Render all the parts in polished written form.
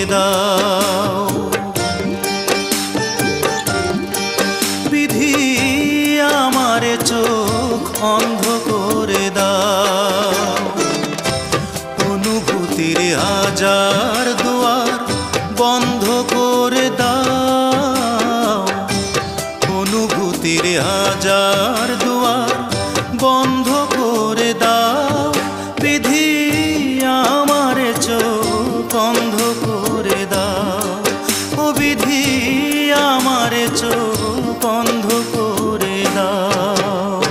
দাও। বিধি আমারে চোখ অন্ধ করে দাও। অনুভূতির হাজার দুয়ার বন্ধ করে দাও। অনুভূতির হাজার দুয়ার বন্ধ করে দাও। বিধি আমারে চোখ অন্ধ করে দাও। ও বিধি আমারে চোখ অন্ধ করে দাও।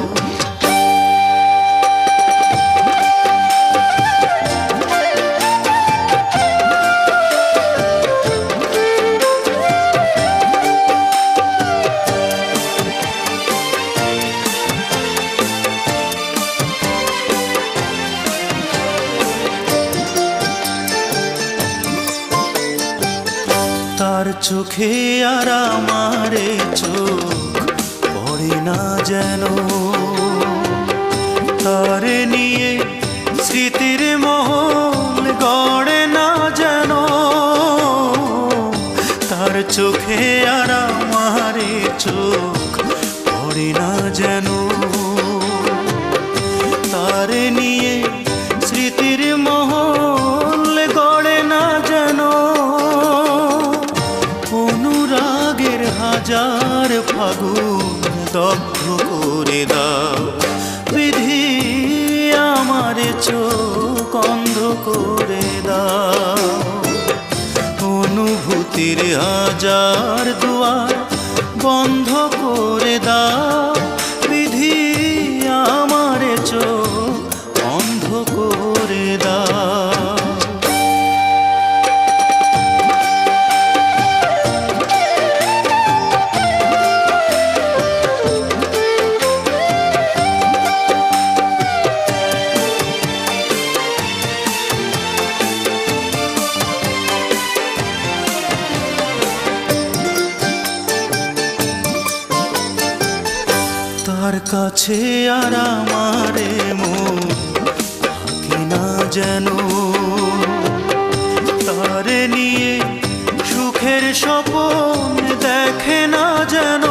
তার চোখে আর আমারে চোখ পড়ে না যেন। তারে নিয়ে স্মৃতির মহল গড়ে না যেন। তার চোখে আর আমারে চোখ পড়ে না যেন। তারে নিয়ে স্মৃতির মহল গড়ে না যেন। অনুরাগের হাজার ফাগুন দগ্ধ করে দাও। বিধি আমারে চোখ অন্ধ করে দাও। অনুভূতির হাজার দুয়ার বন্ধ করে দাও। বিধি আমারে চোখ অন্ধ করে দাও। তার কাছে আর আমারে মন থাকে না যেন। তারে নিয়ে সুখের স্বপ্ন দেখে না যেন।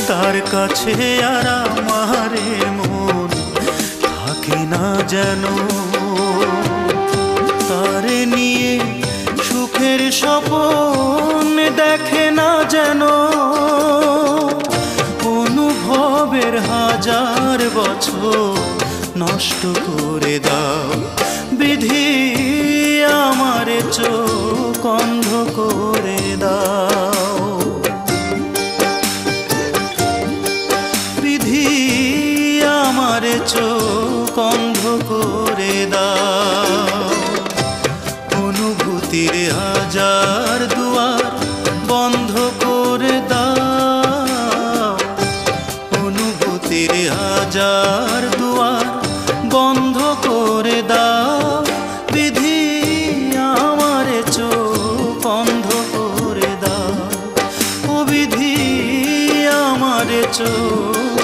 তার কাছে আর আমারে মন থাকে না যেন। তারে নিয়ে সুখের স্বপ্ন দেখে না যেন। অনুভবের হাজার বছর নষ্ট করে দাও। বিধি আমারে চোখ অন্ধ করে দাও। বিধি আমারে চোখ অন্ধ করে দাও। অনুভূতির হাজার দুয়ার বন্ধ করে দাও। অনুভূতির হাজার দুয়ার বন্ধ করে দাও। বিধি আমারে চোখ অন্ধ করে দাও। ও বিধি আমারে চোখ